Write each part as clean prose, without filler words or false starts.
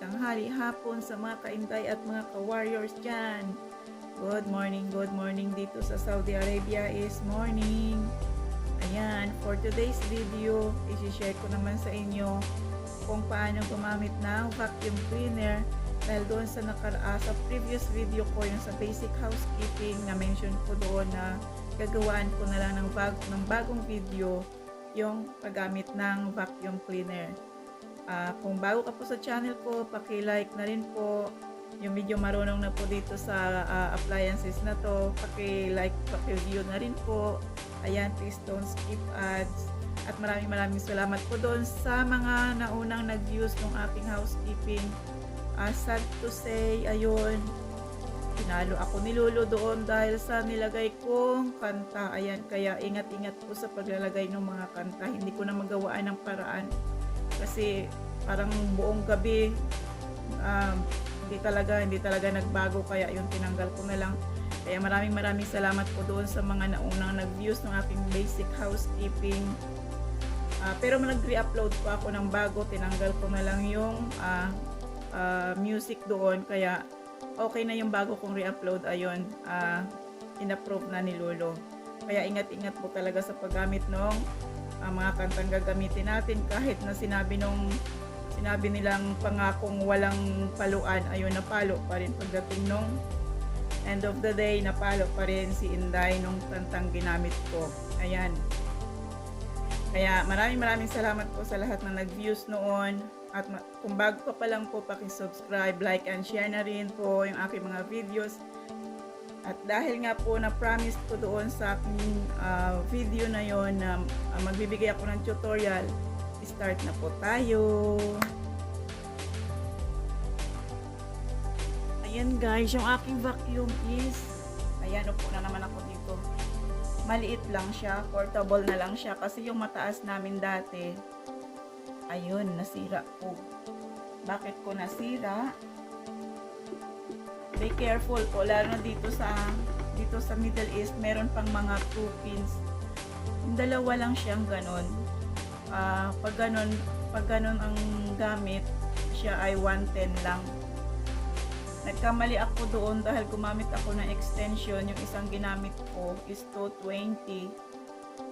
tanghali, hapon sa mga kainday at mga ka-warriors dyan. Good morning dito sa Saudi Arabia is morning. Ayan, for today's video, isi-share ko naman sa inyo kung paano gumamit ng vacuum cleaner. Dahil doon sa sa previous video ko, yung sa basic housekeeping, na mention ko doon na gagawaan ko na lang ng bagong video yung paggamit ng vacuum cleaner. Kung bago ka po sa channel ko, paki-like na rin po. Yung medyo marunong na po dito sa appliances na to, paki-like, paki-view na rin po. Ayan, please don't skip ads. At maraming salamat po doon sa mga naunang nag-views ng aking housekeeping. Sad to say, ayun, pinalo ako ni Lolo doon dahil sa nilagay kong kanta. Ayan, kaya ingat-ingat po sa paglalagay ng mga kanta. Hindi ko na magawaan ng paraan. Kasi parang buong gabi, hindi talaga nagbago, kaya yung tinanggal ko na lang. Kaya maraming salamat po doon sa mga naunang nag-views ng aking basic housekeeping. Pero nag-re-upload po ako ng bago, tinanggal ko na lang yung music doon, kaya okay na yung bago kong re-upload. Ayun, in-approve na ni Lolo. Kaya ingat-ingat po talaga sa paggamit ng mga kantang gagamitin natin, kahit na sinabi nilang pangakong walang paluan, ayun, napalo pa rin. Pagdating nung end of the day, napalo pa rin si Inday nung kantang ginamit ko. Ayan. Kaya maraming salamat po sa lahat na nag-views noon. At kung bago ka pa lang po, paki-subscribe, like, and share na rin po yung aking mga videos. At dahil nga po na-promise ko doon sa aking video na yon na magbibigay ako ng tutorial, start na po tayo. Ayan guys, yung aking vacuum is, ayan, upo na naman ako dito. Maliit lang siya, portable na lang siya, kasi yung mataas namin dati, ayun, nasira po. Bakit ko nasira? Be careful po, lalo na dito sa Middle East, meron pang mga 2 pins. Yung dalawa lang siyang ganon. Pag ganon ang gamit, siya ay 110 lang. Nagkamali ako doon dahil gumamit ako ng extension. Yung isang ginamit ko is 220.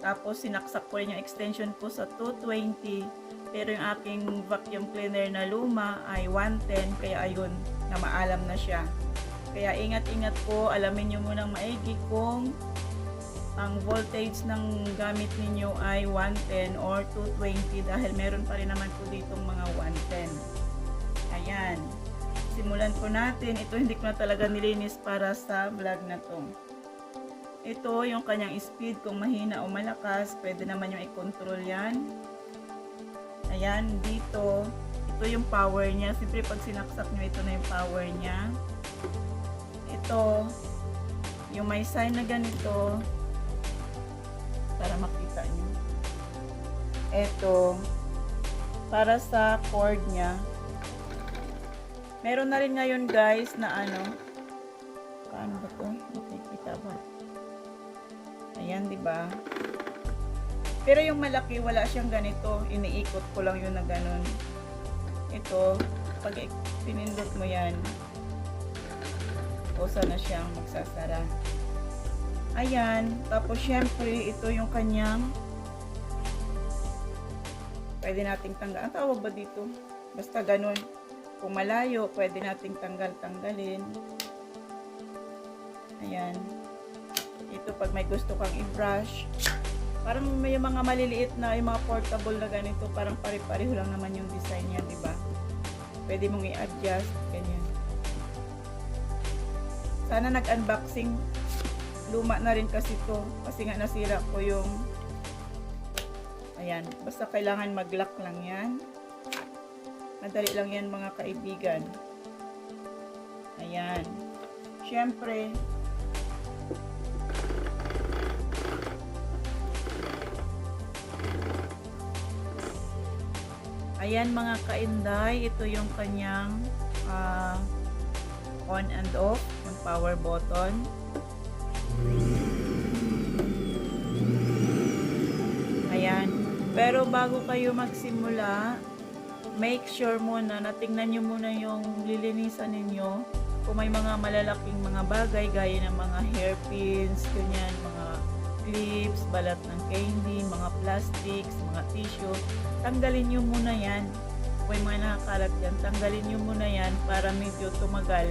Tapos sinaksak ko rin yung extension ko sa 220. Pero yung aking vacuum cleaner na luma ay 110. Kaya ayun, na maalam na siya. Kaya ingat-ingat po, alamin nyo munang maigi kung ang voltage ng gamit ninyo ay 110 or 220, dahil meron pa rin naman po ditong mga 110. Ayan. Simulan po natin. Ito hindi ko na talaga nilinis para sa vlog na to. Ito yung kanyang speed, kung mahina o malakas, pwede naman yung i-control yan. Ayan, dito. Ito yung power niya. Siyempre pag sinaksak nyo, ito na yung power niya. Ito, yung may sign na ganito, para makita nyo. Ito, para sa cord niya. Meron na rin ngayon guys na ano, paano ba ito? Makikita ba? Ayan, diba? Pero yung malaki, wala siyang ganito. Iniikot ko lang yun na ganun. Ito, pag pinindot mo yan, o sana siyang magsasara. Ayan. Tapos syempre, ito yung kanyang, pwede nating tanggal. Ang tawag ba dito? Basta ganun. Kung malayo, pwede nating tanggalin. Ayan. Ito pag may gusto kang i-brush. Parang may mga maliliit na, yung mga portable na ganito, parang pare-pareho lang naman yung design niya, diba? Pwede mong i-adjust, ganyan. Sana nag-unboxing. Luma na rin kasi to, kasi nga nasira ko yung, ayan, basta kailangan mag-lock lang yan. Madali lang yan mga kaibigan. Ayan. Syempre, ayan mga kainday, ito yung kanyang on and off, yung power button. Ayan. Pero bago kayo magsimula, make sure muna na tingnan nyo muna yung lilinisan ninyo. Kung may mga malalaking mga bagay gaya ng mga hairpins, ganyan, mga clips, balat ng candy, mga plastics, mga tissue, tanggalin nyo muna yan. Kung may mga nakakalat yan, tanggalin nyo muna yan para medyo tumagal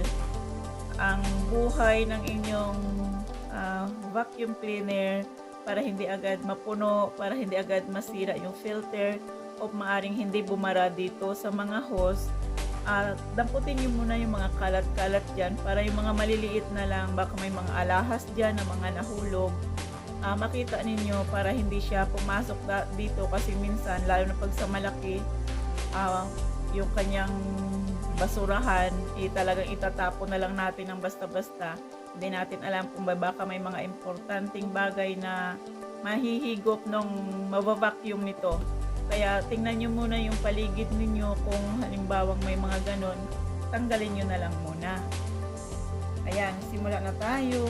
ang buhay ng inyong vacuum cleaner, para hindi agad mapuno, para hindi agad masira yung filter, o maaring hindi bumara dito sa mga hose. Damputin nyo muna yung mga kalat-kalat dyan para yung mga maliliit na lang, baka may mga alahas dyan na mga nahulog, makita ninyo para hindi siya pumasok dito, kasi minsan lalo na pag sa malaki, yung kanyang basurahan, talagang itatapon na lang natin ng basta-basta. Hindi natin alam kung baka may mga importanteng bagay na mahihigop nung mabavacuum nito. Kaya tingnan nyo muna yung paligid ninyo, kung halimbawang may mga ganon, tanggalin nyo na lang muna. Ayan, simula na tayo.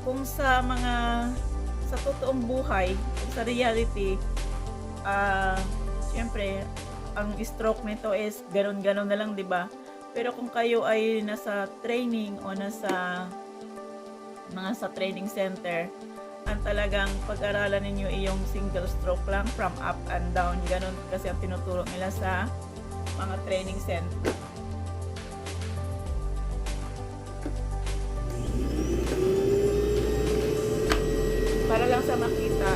Kung sa totoong buhay, kung sa reality, syempre, ang stroke nito is ganon-ganon na lang, 'di ba? Pero kung kayo ay nasa training o nasa training center, ang talagang pag-aralan ninyo yung single stroke lang, from up and down, ganon kasi ang tinuturo nila sa mga training center. Para lang sa makita.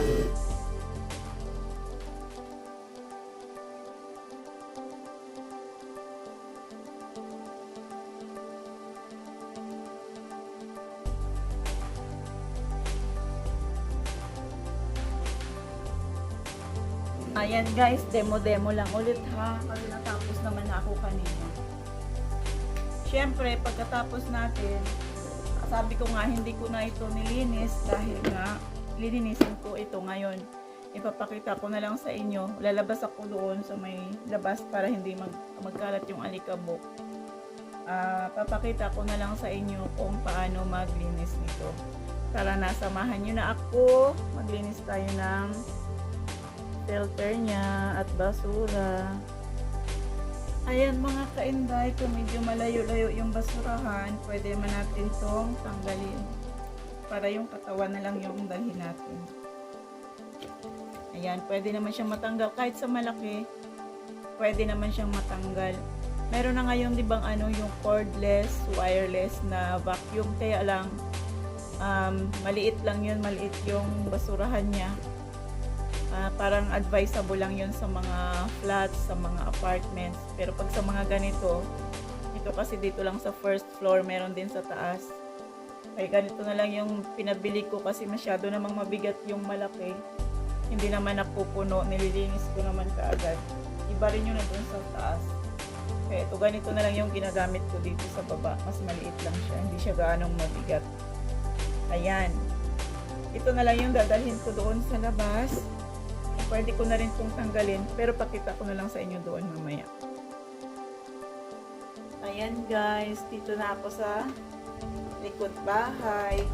Ayan guys, demo lang ulit ha, kasi natapos naman na ako kanina. Siyempre, pagkatapos natin, sabi ko nga, hindi ko na ito nilinis dahil nga, lilinisin ko ito ngayon. Ipapakita ko na lang sa inyo, lalabas ako doon sa may labas para hindi magkalat yung alikabok. Papakita ko na lang sa inyo kung paano maglinis nito. Tara na, samahan nyo na ako, maglinis tayo ng filter niya at basura. Ayan mga kainday, kung medyo malayo-layo yung basurahan, pwede man natin itong tanggalin para yung katawan na lang yung dalhin natin. Ayan, pwede naman siyang matanggal kahit sa malaki, pwede naman siyang matanggal. Meron na ngayon, di bang yung cordless, wireless na vacuum, kaya lang maliit lang yun, maliit yung basurahan niya. Parang advisable lang yun sa mga flats, sa mga apartments. Pero pag sa mga ganito, ito kasi dito lang sa first floor, meron din sa taas. Kaya ganito na lang yung pinabili ko kasi masyado namang mabigat yung malaki. Hindi naman napupuno, nililinis ko naman kaagad. Iba rin yun na dun sa taas. Kaya ito, ganito na lang yung ginagamit ko dito sa baba. Mas maliit lang siya, hindi siya gaanong mabigat. Ayan. Ito na lang yung dadalhin ko doon sa labas. Pwede ko na rin itong tanggalin, pero pakita ko na lang sa inyo doon mamaya. Ayan guys, dito na ako sa likod bahay.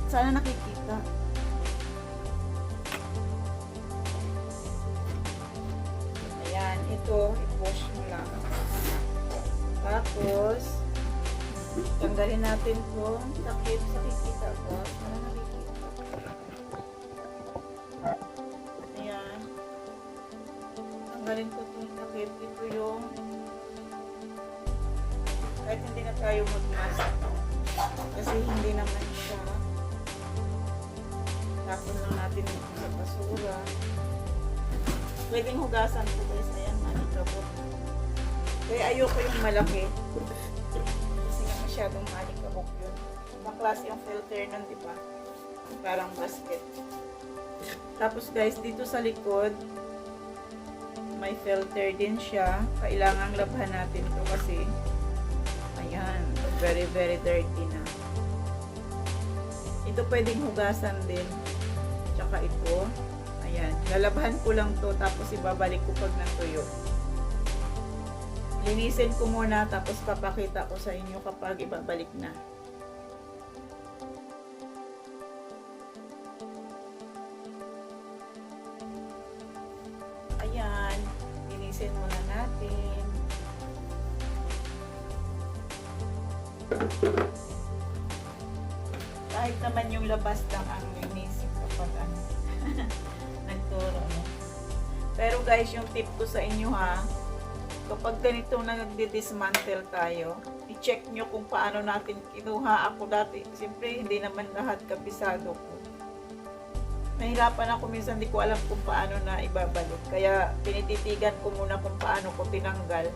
Sana nakikita. Ayan, ito, i-push mo lang. Tapos, tanggalin natin itong takip sa kikita ko. Sana nakikita. Ayan. Tanggalin ko itong takip. Ito yung kahit hindi na tayo mag-mask kasi hindi naman siya, tapon lang natin ito sa basura. Pwedeng hugasan ko guys. Ayan, malikabok. Kaya ayoko yung malaki kasi nga masyadong malikabok yun. Ibang klase yung filter nun, diba? Parang basket. Tapos guys, dito sa likod may filter din siya. Kailangan labhan natin to kasi ayan, very very dirty na. Ito pwedeng hugasan din. Tsaka ito, ayan, lalabhan ko lang to, tapos ibabalik ko pag natuyo. Linisin ko muna, tapos papakita ko sa inyo kapag ibabalik na. linisin muna natin. Kahit naman yung labas lang ang linisin kapag ano, nagturo, no? Pero guys, yung tip ko sa inyo ha, kapag ganito na nagdi-dismantle tayo, i-check nyo kung paano natin kinuha. Ako dati, siyempre hindi naman lahat kabisado ko. Nahirapan ako minsan, di ko alam kung paano na ibabalik. Kaya tinititigan ko muna kung paano ko tinanggal.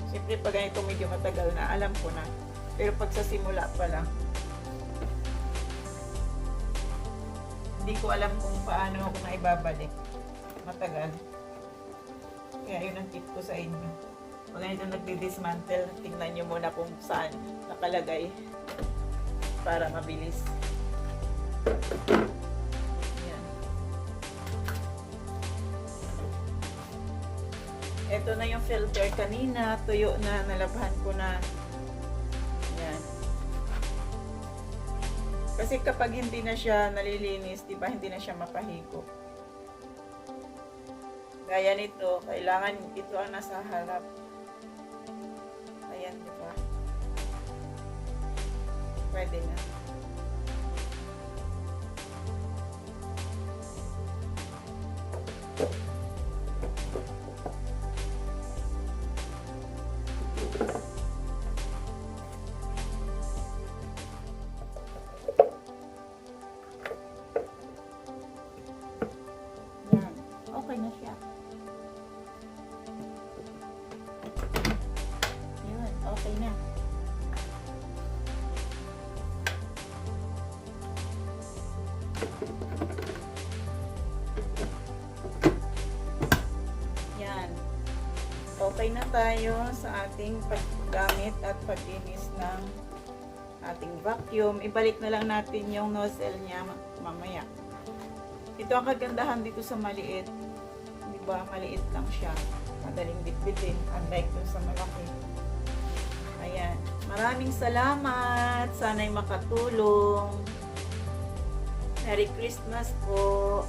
Siyempre pag ganito medyo matagal na, alam ko na. Pero pag sa simula pa lang, hindi ko alam kung paano ako na ibabalik. Matagal. Kaya yun ang tip ko sa inyo. Pag ganito nagdi-dismantle, tingnan nyo muna kung saan nakalagay para mabilis. Yan. Ito na yung filter kanina. Tuyo na, nalabhan ko na. Yan. Kasi kapag hindi na siya nalilinis, diba, hindi na siya mapahigo. Gaya nito, kailangan ito ang nasa harap. Ayan, diba? Pwede na. Yan. Okay na siya. Okay na. Yan. Okay na tayo sa ating paggamit at paglinis ng ating vacuum. Ibalik na lang natin yung nozzle niya mamaya. Ito ang kagandahan dito sa maliit. Diba? Maliit lang siya. Madaling bitbitin. Unlike dun sa malaki. Ayan. Maraming salamat. Sana'y makatulong. Merry Christmas po.